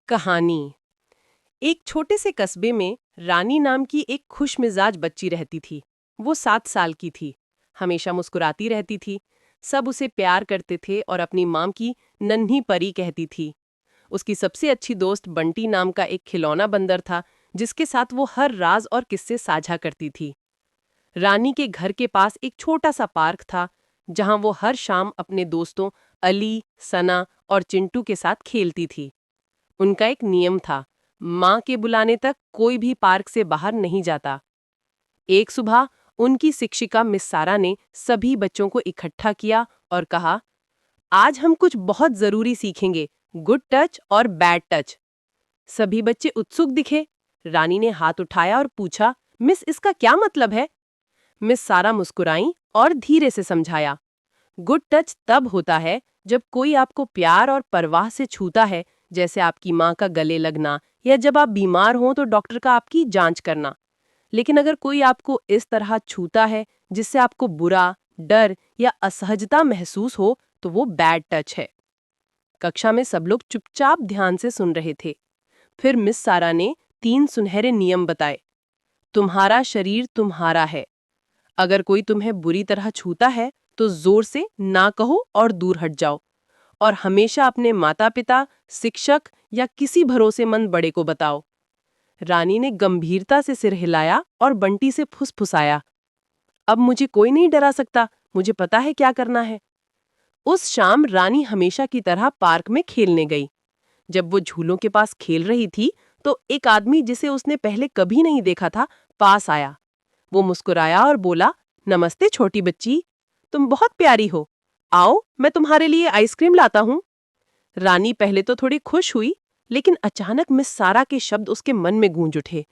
कहानी। एक छोटे से कस्बे में रानी नाम की एक खुशमिजाज बच्ची रहती थी। वो 7 साल की थी, हमेशा मुस्कुराती रहती थी। सब उसे प्यार करते थे और अपनी माँ की नन्ही परी कहती थी। उसकी सबसे अच्छी दोस्त बंटी नाम का एक खिलौना बंदर था, जिसके साथ वो हर राज और किस्से साझा करती थी। रानी के घर के पास एक छोटा सा पार्क था, जहाँ वो हर शाम अपने दोस्तों अली, सना और चिंटू के साथ खेलती थी। उनका एक नियम था, माँ के बुलाने तक कोई भी पार्क से बाहर नहीं जाता। एक सुबह उनकी शिक्षिका मिस सारा ने सभी बच्चों को इकट्ठा किया और कहा, आज हम कुछ बहुत जरूरी सीखेंगे, गुड टच और बैड टच। सभी बच्चे उत्सुक दिखे। रानी ने हाथ उठाया और पूछा, मिस इसका क्या मतलब है? मिस सारा मुस्कुराई और धीरे से समझाया, गुड टच तब होता है जब कोई आपको प्यार और परवाह से छूता है, जैसे आपकी माँ का गले लगना या जब आप बीमार हों तो डॉक्टर का आपकी जांच करना। लेकिन अगर कोई आपको इस तरह छूता है जिससे आपको बुरा, डर या असहजता महसूस हो, तो वो बैड टच है। कक्षा में सब लोग चुपचाप ध्यान से सुन रहे थे। फिर मिस सारा ने 3 सुनहरे नियम बताए। तुम्हारा शरीर तुम्हारा है। अगर कोई तुम्हें बुरी तरह छूता है तो जोर से ना कहो और दूर हट जाओ। और हमेशा अपने माता पिता, शिक्षक या किसी भरोसेमंद बड़े को बताओ। रानी ने गंभीरता से सिर हिलाया और बंटी से फुसफुसाया, अब मुझे कोई नहीं डरा सकता, मुझे पता है क्या करना है। उस शाम रानी हमेशा की तरह पार्क में खेलने गई। जब वो झूलों के पास खेल रही थी तो एक आदमी जिसे उसने पहले कभी नहीं देखा था, पास आया। वो मुस्कुराया और बोला, नमस्ते छोटी बच्ची, तुम बहुत प्यारी हो। आओ, मैं तुम्हारे लिए आइसक्रीम लाता हूँ। रानी पहले तो थोड़ी खुश हुई, लेकिन अचानक मिस सारा के शब्द उसके मन में गूंज उठे।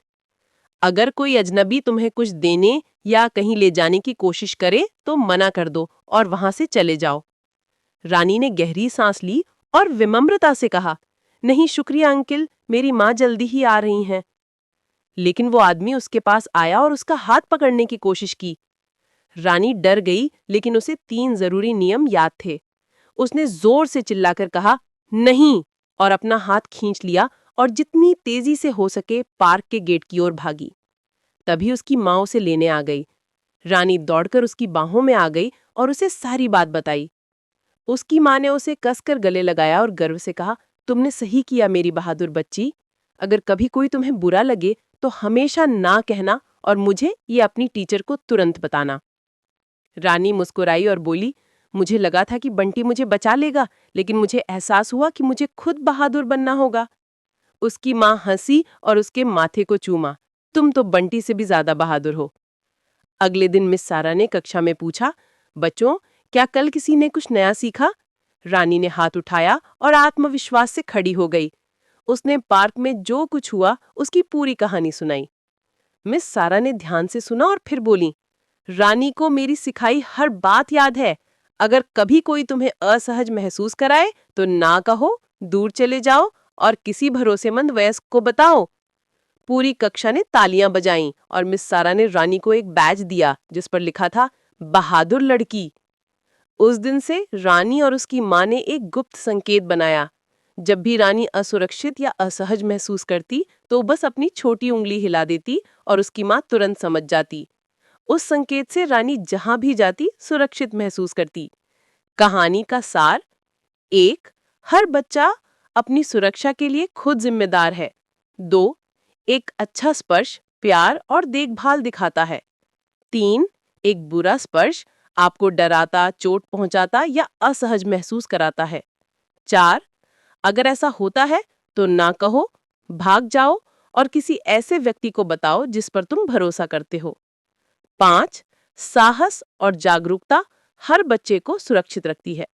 अगर कोई अजनबी तुम्हें कुछ देने या कहीं ले जाने की कोशिश करे तो मना कर दो और वहां से चले जाओ। रानी ने गहरी सांस ली और विनम्रता से कहा, नहीं शुक्रिया अंकल, मेरी माँ जल्दी ही आ रही हैं। लेकिन वो आदमी उसके पास आया और उसका हाथ पकड़ने की कोशिश की। रानी डर गई, लेकिन उसे 3 जरूरी नियम याद थे। उसने जोर से चिल्लाकर कहा, नहीं, और अपना हाथ खींच लिया और जितनी तेजी से हो सके पार्क के गेट की ओर भागी। तभी उसकी माँ उसे लेने आ गई। रानी दौड़कर उसकी बाहों में आ गई और उसे सारी बात बताई। उसकी माँ ने उसे कसकर गले लगाया और गर्व से कहा, तुमने सही किया मेरी बहादुर बच्ची। अगर कभी कोई तुम्हें बुरा लगे तो हमेशा ना कहना और मुझे ये अपनी टीचर को तुरंत बताना। रानी मुस्कुराई और बोली, मुझे लगा था कि बंटी मुझे बचा लेगा, लेकिन मुझे एहसास हुआ कि मुझे खुद बहादुर बनना होगा। उसकी माँ हंसी और उसके माथे को चूमा, तुम तो बंटी से भी ज्यादा बहादुर हो। अगले दिन मिस सारा ने कक्षा में पूछा, बच्चों, क्या कल किसी ने कुछ नया सीखा? रानी ने हाथ उठाया और आत्मविश्वास से खड़ी हो गई। उसने पार्क में जो कुछ हुआ उसकी पूरी कहानी सुनाई। मिस सारा ने ध्यान से सुना और फिर बोली, रानी को मेरी सिखाई हर बात याद है। अगर कभी कोई तुम्हें असहज महसूस कराए तो ना कहो, दूर चले जाओ और किसी भरोसेमंद वयस्क को बताओ। पूरी कक्षा ने तालियां बजाईं और मिस सारा ने रानी को एक बैज दिया जिस पर लिखा था, बहादुर लड़की। उस दिन से रानी और उसकी माँ ने एक गुप्त संकेत बनाया। जब भी रानी असुरक्षित या असहज महसूस करती तो बस अपनी छोटी उंगली हिला देती और उसकी माँ तुरंत समझ जाती। उस संकेत से रानी जहां भी जाती सुरक्षित महसूस करती। कहानी का सार: 1. हर बच्चा अपनी सुरक्षा के लिए खुद जिम्मेदार है। 2. एक अच्छा स्पर्श प्यार और देखभाल दिखाता है। 3. एक बुरा स्पर्श आपको डराता, चोट पहुंचाता या असहज महसूस कराता है। 4. अगर ऐसा होता है तो ना कहो, भाग जाओ और किसी ऐसे व्यक्ति को बताओ जिस पर तुम भरोसा करते हो। 5. साहस और जागरूकता हर बच्चे को सुरक्षित रखती है।